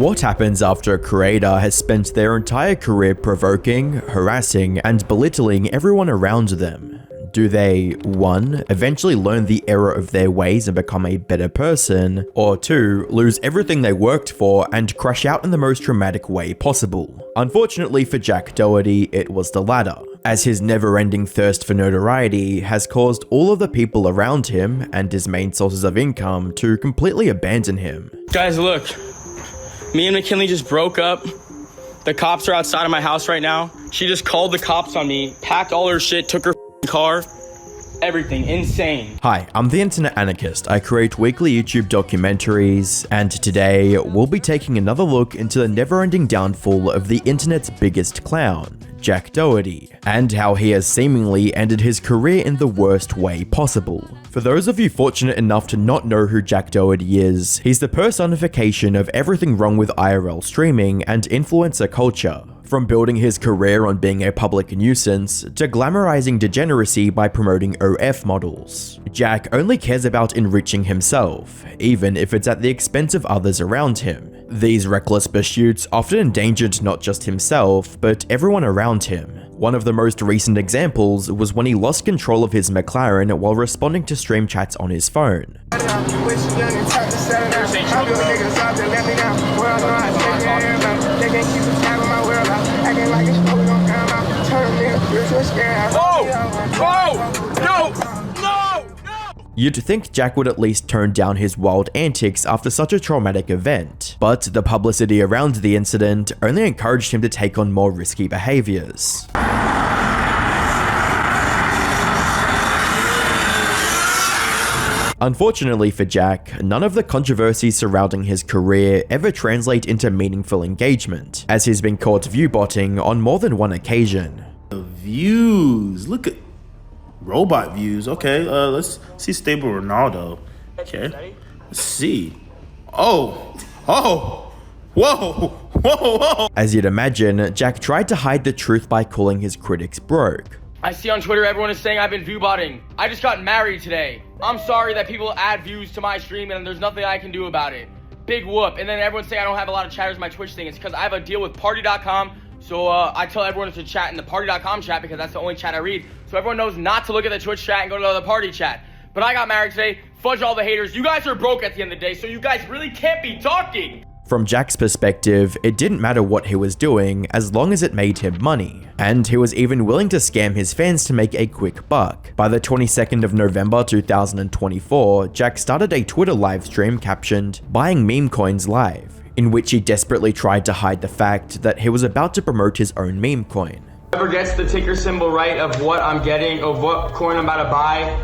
What happens after a creator has spent their entire career provoking, harassing, and belittling everyone around them? Do they, 1, eventually learn the error of their ways and become a better person, or 2, lose everything they worked for and crash out in the most traumatic way possible? Unfortunately for Jack Doherty, it was the latter, as his never-ending thirst for notoriety has caused all of the people around him and his main sources of income to completely abandon him. Guys, look. Me and McKinley just broke up. The cops are outside of my house right now. She just called the cops on me, packed all her shit, took her car, everything. Insane. Hi, I'm the Internet Anarchist. I create weekly YouTube documentaries, and today we'll be taking another look into the never-ending downfall of the internet's biggest clown, Jack Doherty, and how he has seemingly ended his career in the worst way possible. For those of you fortunate enough to not know who Jack Doherty is, he's the personification of everything wrong with IRL streaming and influencer culture. From building his career on being a public nuisance, to glamorizing degeneracy by promoting OF models. Jack only cares about enriching himself, even if it's at the expense of others around him. These reckless pursuits often endangered not just himself, but everyone around him. One of the most recent examples was when he lost control of his McLaren while responding to stream chats on his phone. You'd think Jack would at least tone down his wild antics after such a traumatic event, but the publicity around the incident only encouraged him to take on more risky behaviors. Unfortunately for Jack, none of the controversies surrounding his career ever translate into meaningful engagement, as he's been caught viewbotting on more than one occasion. The views, look at robot views. Okay, let's see stable Ronaldo. Okay, let's see. Whoa. As you'd imagine, Jack tried to hide the truth by calling his critics broke. I see on Twitter everyone is saying I've been viewbotting. I just got married today. I'm sorry that people add views to my stream and there's nothing I can do about it. Big whoop. And then everyone's saying I don't have a lot of chatters in my Twitch thing. It's because I have a deal with party.com. So I tell everyone to chat in the party.com chat because that's the only chat I read. So everyone knows not to look at the Twitch chat and go to the party chat. But I got married today. Fudge all the haters. You guys are broke at the end of the day, so you guys really can't be talking. From Jack's perspective, it didn't matter what he was doing as long as it made him money. And he was even willing to scam his fans to make a quick buck. By the 22nd of November 2024, Jack started a Twitter livestream captioned, "Buying meme coins live," in which he desperately tried to hide the fact that he was about to promote his own meme coin. Whoever gets the ticker symbol right of what I'm getting, of what coin I'm about to buy,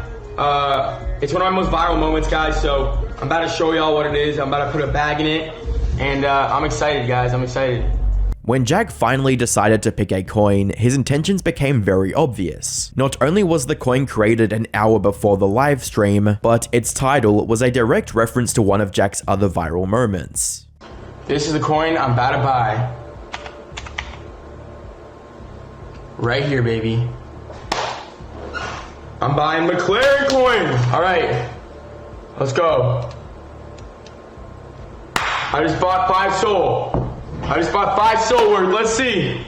it's one of my most viral moments, guys, so I'm about to show y'all what it is. I'm about to put a bag in it, and I'm excited, guys, I'm excited. When Jack finally decided to pick a coin, his intentions became very obvious. Not only was the coin created an hour before the live stream, but its title was a direct reference to one of Jack's other viral moments. This is the coin I'm about to buy. Right here, baby. I'm buying McLaren coin. All right, let's go. I just bought 5 soul. I just bought 5 soul worth. Let's see.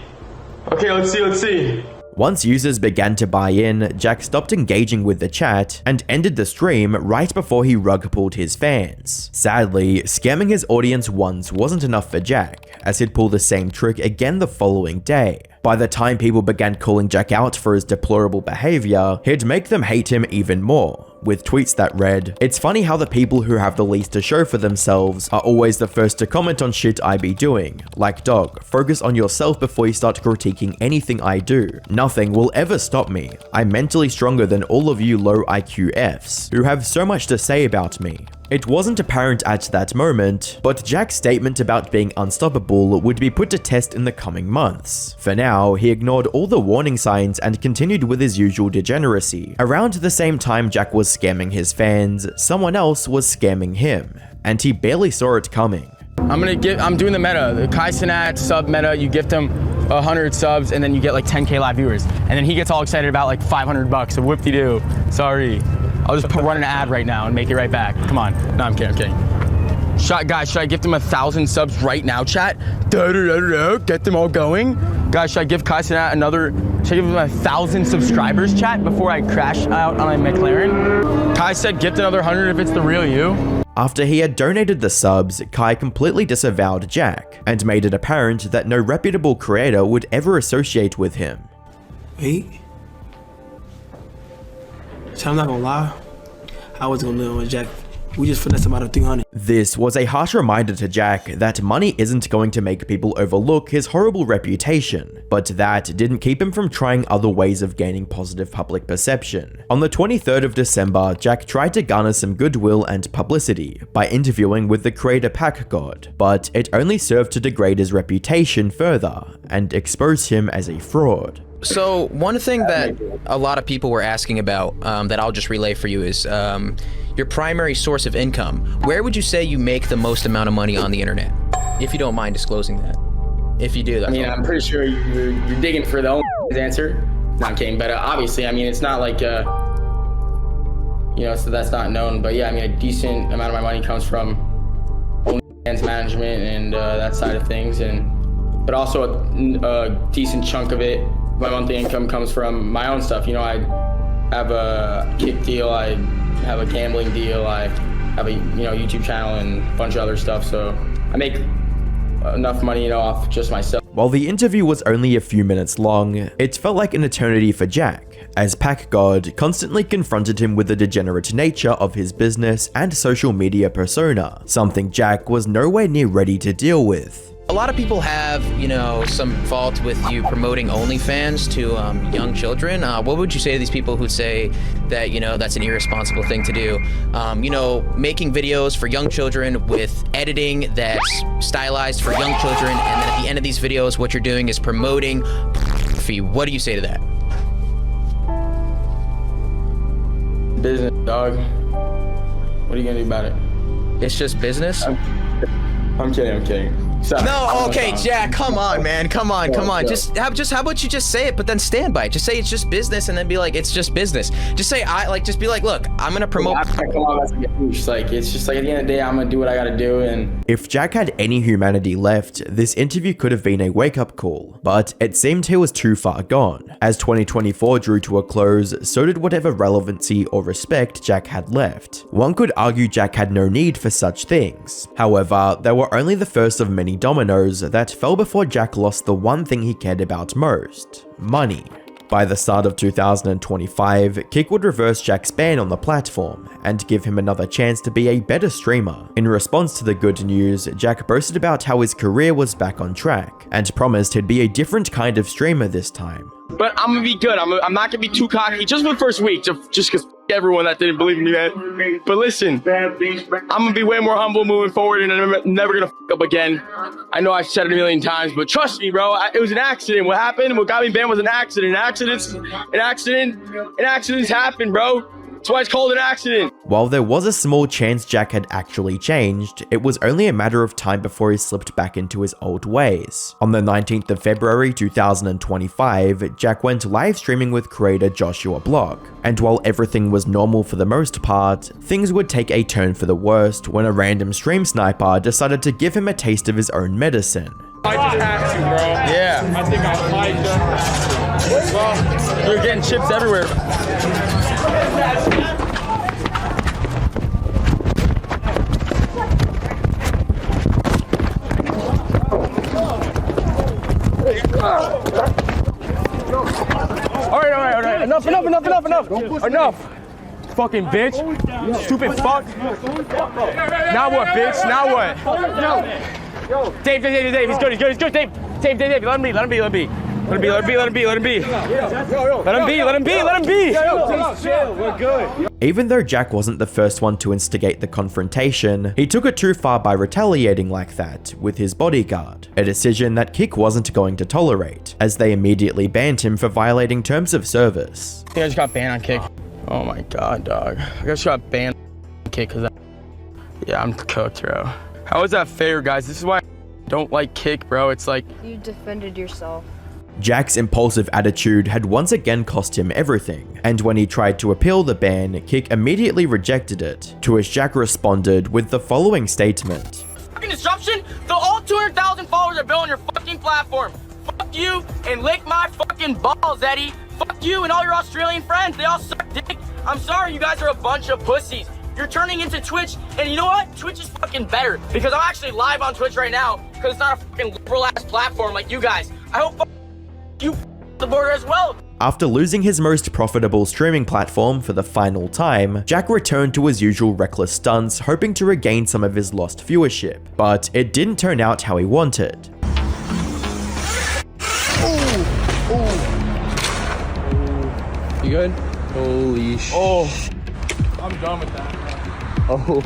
Okay, let's see. Once users began to buy in, Jack stopped engaging with the chat and ended the stream right before he rug pulled his fans. Sadly, scamming his audience once wasn't enough for Jack, as he'd pull the same trick again the following day. By the time people began calling Jack out for his deplorable behavior, he'd make them hate him even more, with tweets that read, "It's funny how the people who have the least to show for themselves are always the first to comment on shit I be doing. Like dog, focus on yourself before you start critiquing anything I do. Nothing will ever stop me. I'm mentally stronger than all of you low IQ Fs, who have so much to say about me." It wasn't apparent at that moment, but Jack's statement about being unstoppable would be put to test in the coming months. For now, he ignored all the warning signs and continued with his usual degeneracy. Around the same time Jack was scamming his fans, someone else was scamming him, and he barely saw it coming. I'm doing the meta, the Kai Cenat sub meta. You gift him 100 subs and then you get like 10K live viewers. And then he gets all excited about like $500, so whoop-de-doo. Sorry. I'll just run an ad right now and make it right back. Come on. No, I'm kidding. Guys, should I gift him 1,000 subs right now, chat? Get them all going. Guys, should I give Kai Cenat should I give him 1,000 subscribers, chat, before I crash out on my McLaren? Kai said gift another 100 if it's the real you. After he had donated the subs, Kai completely disavowed Jack and made it apparent that no reputable creator would ever associate with him. Wait. So I'm not gonna lie, I was gonna live with Jack. We just finessed him out of 300. This was a harsh reminder to Jack that money isn't going to make people overlook his horrible reputation, but that didn't keep him from trying other ways of gaining positive public perception. On the 23rd of December, Jack tried to garner some goodwill and publicity by interviewing with the creator Pack God, but it only served to degrade his reputation further and expose him as a fraud. So one thing that a lot of people were asking about that I'll just relay for you is your primary source of income. Where would you say you make the most amount of money on the internet? If you don't mind disclosing that. If you do, that's I'm pretty sure you're digging for the only answer. No, I'm kidding, but obviously, it's not like, so that's not known. But yeah, a decent amount of my money comes from OnlyFans management and that side of things, but also a decent chunk of it, my monthly income comes from my own stuff. I have a kick deal, I have a gambling deal, I have a YouTube channel and a bunch of other stuff, so I make enough money off just myself. While the interview was only a few minutes long, it felt like an eternity for Jack, as Pack God constantly confronted him with the degenerate nature of his business and social media persona, something Jack was nowhere near ready to deal with. A lot of people have, some fault with you promoting OnlyFans to young children. What would you say to these people who say that, that's an irresponsible thing to do? Making videos for young children with editing that's stylized for young children, and then at the end of these videos, what you're doing is promoting pornography. What do you say to that? Business, dog. What are you gonna do about it? It's just business? I'm kidding. Sorry. No, okay, Jack, come on, man, come on. Just how about you just say it, but then stand by it. Just say it's just business, and then be like, it's just business. Just say just be like, look, I'm gonna promote. It's just like at the end of the day, I'm gonna do what I gotta do. And if Jack had any humanity left, this interview could have been a wake-up call, but it seemed he was too far gone. As 2024 drew to a close, so did whatever relevancy or respect Jack had left. One could argue Jack had no need for such things. However, they were only the first of many dominoes that fell before Jack lost the one thing he cared about most: money. By the start of 2025, Kick would reverse Jack's ban on the platform and give him another chance to be a better streamer. In response to the good news, Jack boasted about how his career was back on track and promised he'd be a different kind of streamer this time. But I'm gonna be good. I'm not gonna be too cocky just for the first week, just because everyone that didn't believe in me, man. But listen, I'm gonna be way more humble moving forward, and I'm never gonna up again. I know I've said it a million times, but trust me, bro. It was an accident. What happened? What got me banned was an accident. Accidents happen, bro. That's why it's called an accident. While there was a small chance Jack had actually changed, it was only a matter of time before he slipped back into his old ways. On the 19th of February 2025, Jack went live streaming with creator Joshua Block, and while everything was normal for the most part, things would take a turn for the worst when a random stream sniper decided to give him a taste of his own medicine. I just had to, bro. Yeah. I think I might just. You're getting chips everywhere. All right. Enough. Fucking bitch. Stupid fuck. Now what, bitch? Now what? Dave. He's good. Dave. Let him be. We're good. Even though Jack wasn't the first one to instigate the confrontation, he took it too far by retaliating like that with his bodyguard, a decision that Kick wasn't going to tolerate, as they immediately banned him for violating terms of service. I just got banned on Kick. Oh my god, dog. I just got banned on Kick because I'm cooked, bro. How is that fair, guys? This is why I don't like Kick, bro. It's like... You defended yourself. Jack's impulsive attitude had once again cost him everything, and when he tried to appeal the ban, Kick immediately rejected it, to which Jack responded with the following statement. Fucking disruption? Fill all 200,000 followers are built on your fucking platform. Fuck you and lick my fucking balls, Eddie. Fuck you and all your Australian friends. They all suck dick. I'm sorry, you guys are a bunch of pussies. You're turning into Twitch, and you know what? Twitch is fucking better because I'm actually live on Twitch right now because it's not a fucking liberal ass platform like you guys. I hope you the border as well. After losing his most profitable streaming platform for the final time, Jack returned to his usual reckless stunts, hoping to regain some of his lost viewership, but it didn't turn out how he wanted. You good? Holy shit. Oh, I'm done with that. Oh.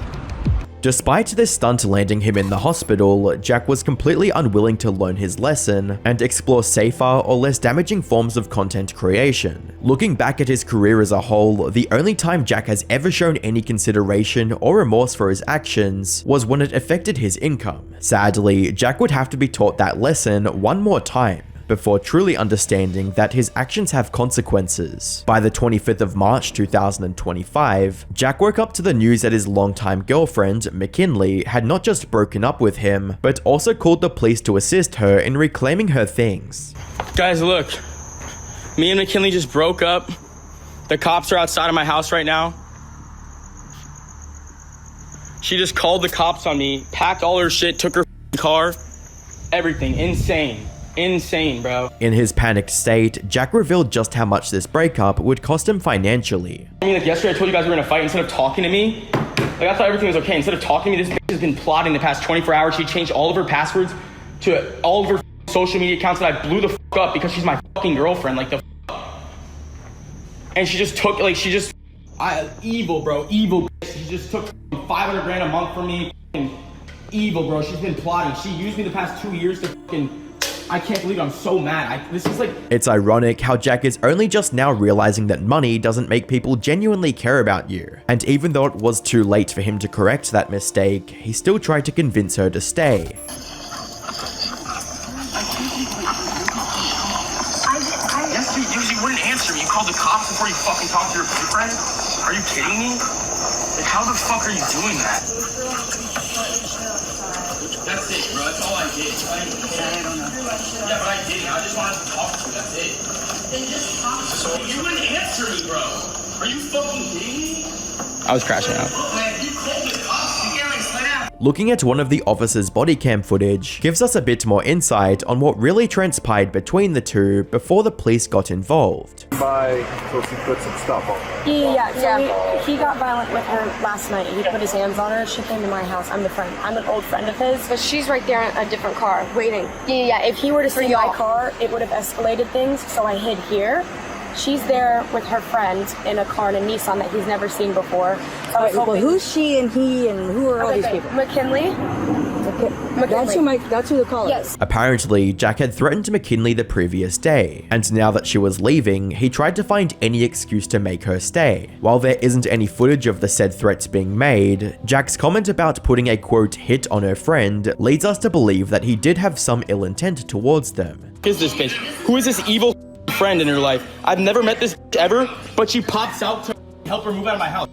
Despite this stunt landing him in the hospital, Jack was completely unwilling to learn his lesson and explore safer or less damaging forms of content creation. Looking back at his career as a whole, the only time Jack has ever shown any consideration or remorse for his actions was when it affected his income. Sadly, Jack would have to be taught that lesson one more time before truly understanding that his actions have consequences. By the 25th of March 2025, Jack woke up to the news that his longtime girlfriend, McKinley, had not just broken up with him, but also called the police to assist her in reclaiming her things. Guys, look. Me and McKinley just broke up. The cops are outside of my house right now. She just called the cops on me, packed all her shit, took her car, everything. Insane. Insane, bro. In his panicked state, Jack revealed just how much this breakup would cost him financially. I mean, like yesterday I told you guys we were gonna fight. Instead of talking to me, like I thought everything was okay. Instead of talking to me, this bitch has been plotting the past 24 hours. She changed all of her passwords to all of her social media accounts that I blew the up because she's my fucking girlfriend. Like the and she just took, like, evil, bro, evil. She just took 500 grand a month from me. Evil, bro. She's been plotting. She used me the past 2 years to fucking. I can't believe it. I'm so mad. This is like... It's ironic how Jack is only just now realizing that money doesn't make people genuinely care about you. And even though it was too late for him to correct that mistake, he still tried to convince her to stay. Yes, you wouldn't answer me. You called the cops before you fucking talked to your boyfriend? Are you kidding me? Like, how the fuck are you doing that? That's it, bro. That's all I did. Yeah, but I didn't. I just wanted to talk to you. That's it. Then just talk to me. So you wouldn't answer me, bro. Are you fucking kidding me? I was crashing out. You called the cops. You can't, like, slow down. Looking at one of the officer's body cam footage gives us a bit more insight on what really transpired between the two before the police got involved. So she put some stuff on her. Yeah. So he got violent with her last night. He put his hands on her. She came to my house. I'm the friend. I'm an old friend of his. But she's right there in a different car, waiting. Yeah. If he were to see my car, it would have escalated things. So I hid here. She's there with her friend in a car in a Nissan that he's never seen before. So well, who's she and he and who are all these people? McKinley. That's who the caller is. Yes. Apparently, Jack had threatened McKinley the previous day, and now that she was leaving, he tried to find any excuse to make her stay. While there isn't any footage of the said threats being made, Jack's comment about putting a quote hit on her friend leads us to believe that he did have some ill intent towards them. Who is this bitch? Who is this evil friend in her life? I've never met this bitch ever, but she pops out to help her move out of my house.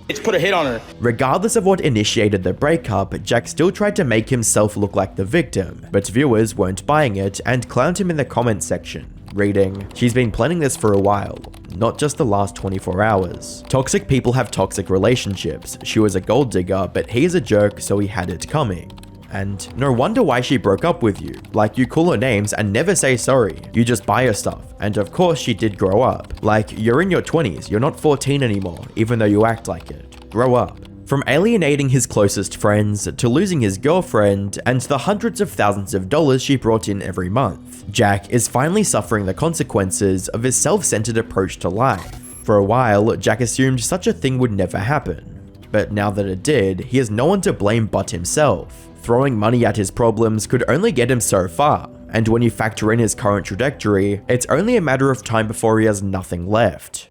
It's put a hit on her. Regardless of what initiated the breakup, Jack still tried to make himself look like the victim, but viewers weren't buying it and clowned him in the comments section, reading, "She's been planning this for a while, not just the last 24 hours. Toxic people have toxic relationships. She was a gold digger, but he's a jerk, so he had it coming. And no wonder why she broke up with you. Like, you call her names and never say sorry. You just buy her stuff. And of course she did grow up. Like, you're in your 20s, you're not 14 anymore, even though you act like it. Grow up." From alienating his closest friends, to losing his girlfriend, and the hundreds of thousands of dollars she brought in every month, Jack is finally suffering the consequences of his self-centered approach to life. For a while, Jack assumed such a thing would never happen. But now that it did, he has no one to blame but himself. Throwing money at his problems could only get him so far, and when you factor in his current trajectory, it's only a matter of time before he has nothing left.